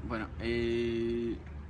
Bueno,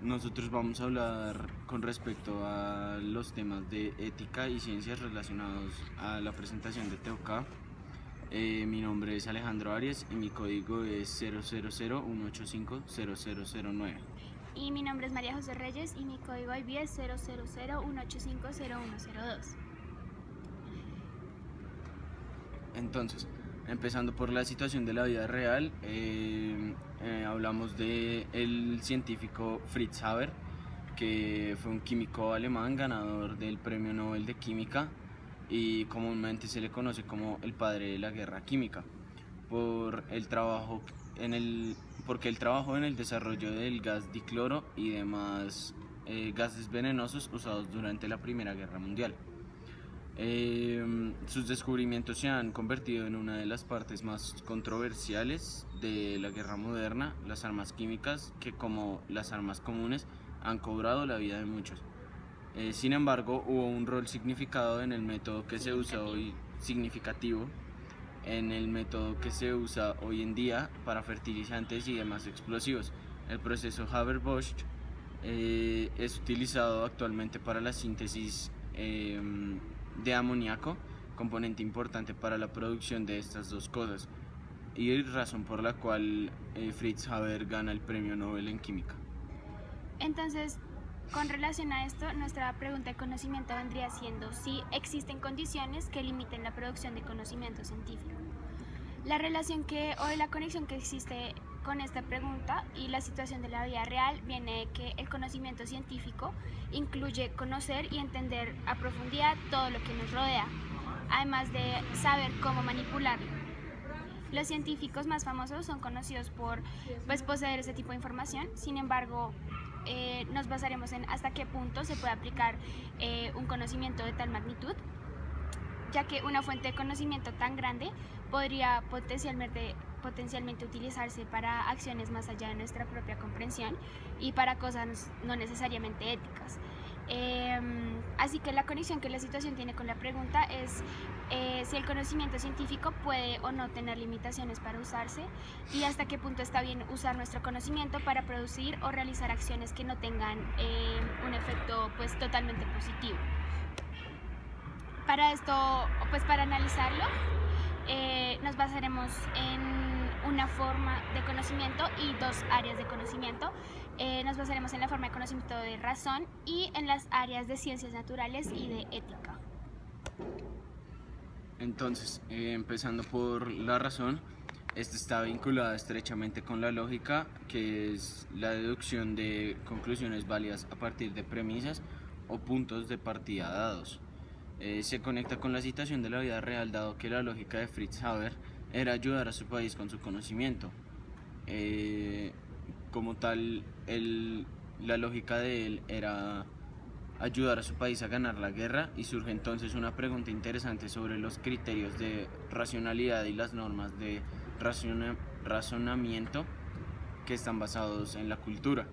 nosotros vamos a hablar con respecto a los temas de ética y ciencias relacionados a la presentación de TOCA. Mi nombre es Alejandro Arias y mi código es 00018500009. Y mi nombre es María José Reyes y mi código IB es 00018500102. Entonces, empezando por la situación de la vida real, hablamos de el científico Fritz Haber, que fue un químico alemán ganador del Premio Nobel de Química y comúnmente se le conoce como el padre de la guerra química por el trabajo porque él trabajó en el desarrollo del gas dicloro y demás gases venenosos usados durante la Primera Guerra Mundial. Sus descubrimientos se han convertido en una de las partes más controversiales de la guerra moderna, las armas químicas, que como las armas comunes han cobrado la vida de muchos. Sin embargo, hubo un rol significado en el método que se usa hoy, significativo, en el método que se usa hoy en día para fertilizantes y demás explosivos. El proceso Haber-Bosch es utilizado actualmente para la síntesis de amoníaco, componente importante para la producción de estas dos cosas, y razón por la cual Fritz Haber gana el Premio Nobel en Química. Entonces, con relación a esto, nuestra pregunta de conocimiento vendría siendo si existen condiciones que limiten la producción de conocimiento científico. La relación o la conexión que existe con esta pregunta y la situación de la vida real viene de que el conocimiento científico incluye conocer y entender a profundidad todo lo que nos rodea, además de saber cómo manipularlo. Los científicos más famosos son conocidos por poseer ese tipo de información. Sin embargo, nos basaremos en hasta qué punto se puede aplicar un conocimiento de tal magnitud, ya que una fuente de conocimiento tan grande podría potencialmente utilizarse para acciones más allá de nuestra propia comprensión y para cosas no necesariamente éticas. Así que la conexión que la situación tiene con la pregunta es si el conocimiento científico puede o no tener limitaciones para usarse y hasta qué punto está bien usar nuestro conocimiento para producir o realizar acciones que no tengan un efecto totalmente positivo. Para esto, para analizarlo, nos basaremos en una forma de conocimiento y dos áreas de conocimiento. Nos basaremos en la forma de conocimiento de razón y en las áreas de ciencias naturales y de ética. Entonces, empezando por la razón, esta está vinculada estrechamente con la lógica, que es la deducción de conclusiones válidas a partir de premisas o puntos de partida dados. Se conecta con la situación de la vida real, dado que la lógica de Fritz Haber era ayudar a su país con su conocimiento. Como tal, la lógica de él era ayudar a su país a ganar la guerra, y surge entonces una pregunta interesante sobre los criterios de racionalidad y las normas de razonamiento que están basados en la cultura.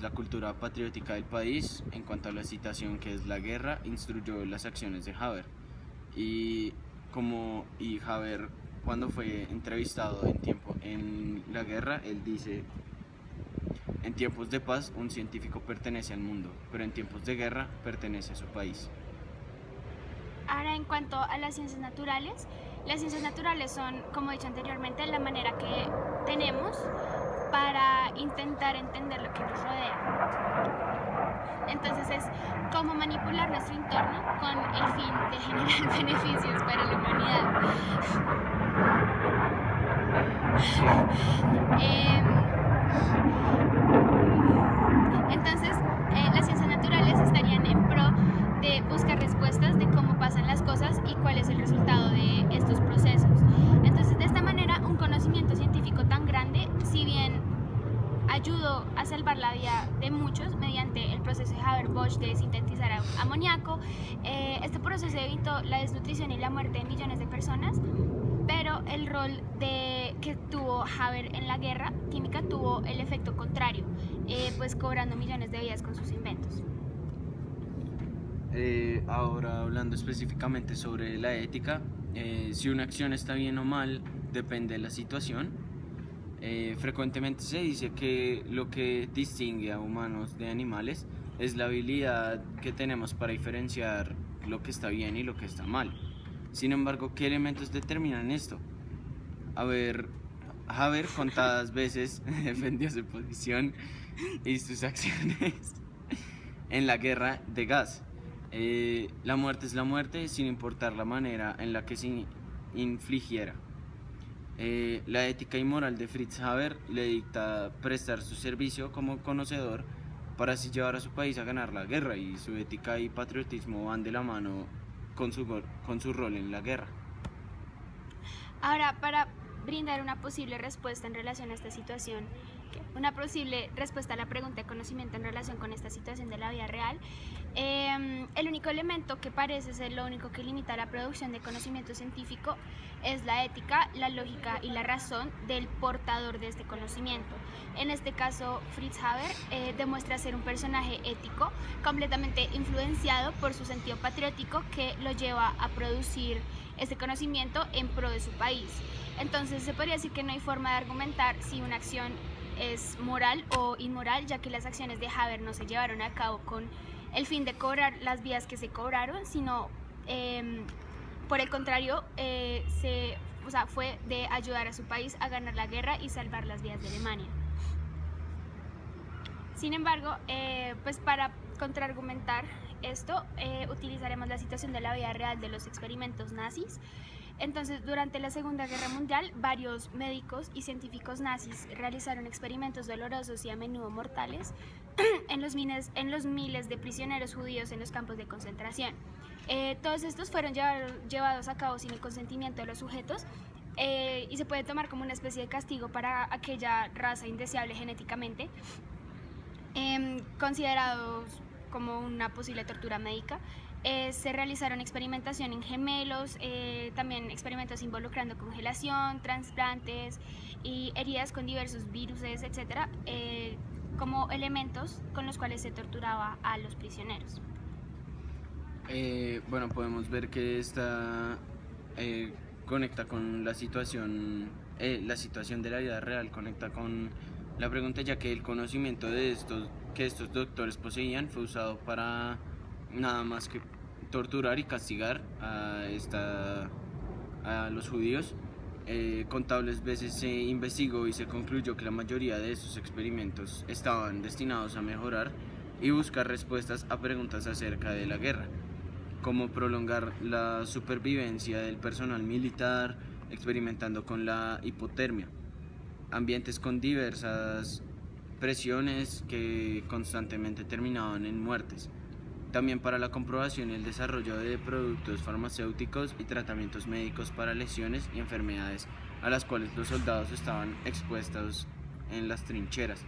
La cultura patriótica del país, en cuanto a la citación que es la guerra, instruyó las acciones de Haber. Y Haber, cuando fue entrevistado en la guerra, él dice: en tiempos de paz un científico pertenece al mundo, pero en tiempos de guerra pertenece a su país. Ahora, en cuanto a las ciencias naturales son, como he dicho anteriormente, la manera que tenemos para intentar entender lo que nos rodea. Entonces es cómo manipular nuestro entorno con el fin de generar beneficios para la humanidad. Entonces, las ciencias naturales estarían en pro de buscar respuestas de cómo pasan las cosas y cuál es el resultado de estos procesos. Entonces, de esta manera, un conocimiento científico tan grande, si bien ayudó a salvar la vida de muchos mediante el proceso de Haber-Bosch de sintetizar amoníaco, este proceso evitó la desnutrición y la muerte de millones de personas, pero el rol que tuvo Haber en la guerra química tuvo el efecto contrario, cobrando millones de vidas con sus inventos. Ahora, hablando específicamente sobre la ética, si una acción está bien o mal depende de la situación. Frecuentemente se dice que lo que distingue a humanos de animales es la habilidad que tenemos para diferenciar lo que está bien y lo que está mal. Sin embargo, ¿qué elementos determinan esto? A ver, Haber contadas veces defendió su posición y sus acciones en la guerra de gas. La muerte es la muerte sin importar la manera en la que se infligiera. La ética y moral de Fritz Haber le dicta prestar su servicio como conocedor para así llevar a su país a ganar la guerra, y su ética y patriotismo van de la mano con su rol en la guerra. Ahora, para brindar una posible respuesta en relación a esta situación, una posible respuesta a la pregunta de conocimiento en relación con esta situación de la vida real, el único elemento que parece ser lo único que limita la producción de conocimiento científico es la ética, la lógica y la razón del portador de este conocimiento. En este caso, Fritz Haber demuestra ser un personaje ético completamente influenciado por su sentido patriótico que lo lleva a producir este conocimiento en pro de su país. Entonces se podría decir que no hay forma de argumentar si una acción es moral o inmoral, ya que las acciones de Haber no se llevaron a cabo con el fin de cobrar las vidas que se cobraron, sino por el contrario fue de ayudar a su país a ganar la guerra y salvar las vidas de Alemania. Sin embargo, pues para contraargumentar esto, utilizaremos la situación de la vida real de los experimentos nazis. Entonces, durante la Segunda Guerra Mundial, varios médicos y científicos nazis realizaron experimentos dolorosos y a menudo mortales en los miles de prisioneros judíos en los campos de concentración. Todos estos fueron llevados a cabo sin el consentimiento de los sujetos y se puede tomar como una especie de castigo para aquella raza indeseable genéticamente, considerados como una posible tortura médica. Se realizaron experimentación en gemelos, también experimentos involucrando congelación, trasplantes y heridas con diversos virus, etc., como elementos con los cuales se torturaba a los prisioneros. Bueno, podemos ver que esta conecta con la situación de la vida real, conecta con la pregunta, ya que el conocimiento que estos doctores poseían fue usado para nada más que torturar y castigar a los judíos. Contables veces se investigó y se concluyó que la mayoría de estos experimentos estaban destinados a mejorar y buscar respuestas a preguntas acerca de la guerra, como prolongar la supervivencia del personal militar, experimentando con la hipotermia, ambientes con diversas presiones que constantemente terminaban en muertes. También para la comprobación y el desarrollo de productos farmacéuticos y tratamientos médicos para lesiones y enfermedades a las cuales los soldados estaban expuestos en las trincheras.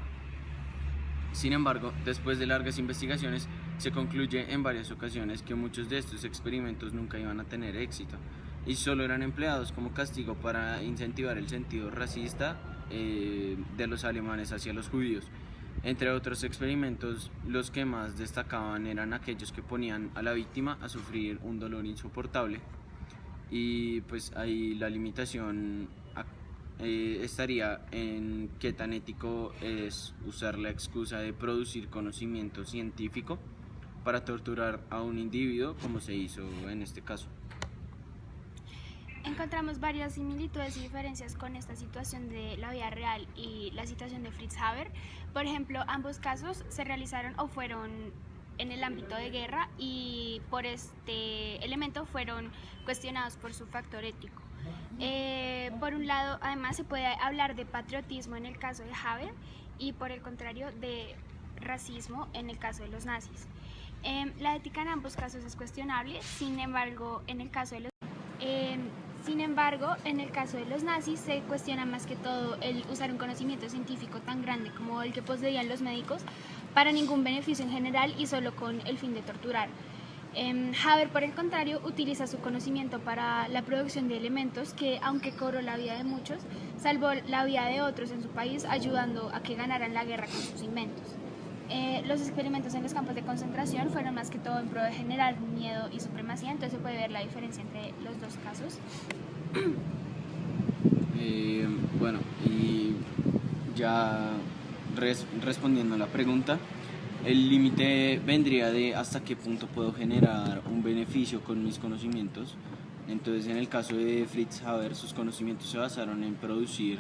Sin embargo, después de largas investigaciones, se concluye en varias ocasiones que muchos de estos experimentos nunca iban a tener éxito y solo eran empleados como castigo para incentivar el sentido racista de los alemanes hacia los judíos. Entre otros experimentos, los que más destacaban eran aquellos que ponían a la víctima a sufrir un dolor insoportable, y pues ahí la limitación estaría en qué tan ético es usar la excusa de producir conocimiento científico para torturar a un individuo, como se hizo en este caso. Encontramos varias similitudes y diferencias con esta situación de la vida real y la situación de Fritz Haber. Por ejemplo, ambos casos se realizaron o fueron en el ámbito de guerra y por este elemento fueron cuestionados por su factor ético. Por un lado, además, se puede hablar de patriotismo en el caso de Haber y por el contrario de racismo en el caso de los nazis. La ética en ambos casos es cuestionable, sin embargo, en el caso de los nazis se cuestiona más que todo el usar un conocimiento científico tan grande como el que poseían los médicos para ningún beneficio en general y solo con el fin de torturar. Haber, por el contrario, utiliza su conocimiento para la producción de elementos que, aunque cobró la vida de muchos, salvó la vida de otros en su país, ayudando a que ganaran la guerra con sus inventos. Los experimentos en los campos de concentración fueron más que todo en pro de generar miedo y supremacía, entonces se puede ver la diferencia entre los dos casos. Bueno, y ya respondiendo a la pregunta, el límite vendría de hasta qué punto puedo generar un beneficio con mis conocimientos. Entonces, en el caso de Fritz Haber, sus conocimientos se basaron en producir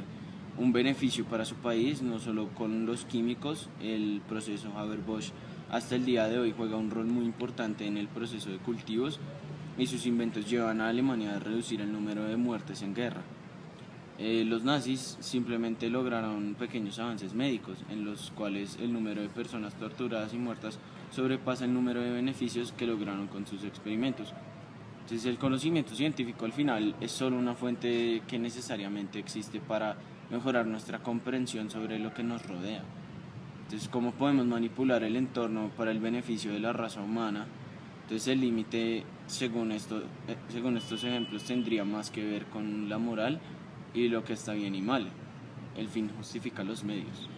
un beneficio para su país, no solo con los químicos. El proceso Haber-Bosch hasta el día de hoy juega un rol muy importante en el proceso de cultivos, y sus inventos llevan a Alemania a reducir el número de muertes en guerra. Los nazis simplemente lograron pequeños avances médicos, en los cuales el número de personas torturadas y muertas sobrepasa el número de beneficios que lograron con sus experimentos. Entonces, el conocimiento científico al final es solo una fuente que necesariamente existe para mejorar nuestra comprensión sobre lo que nos rodea. Entonces, ¿cómo podemos manipular el entorno para el beneficio de la raza humana? Entonces, el límite, según estos ejemplos, tendría más que ver con la moral y lo que está bien y mal. El fin justifica los medios.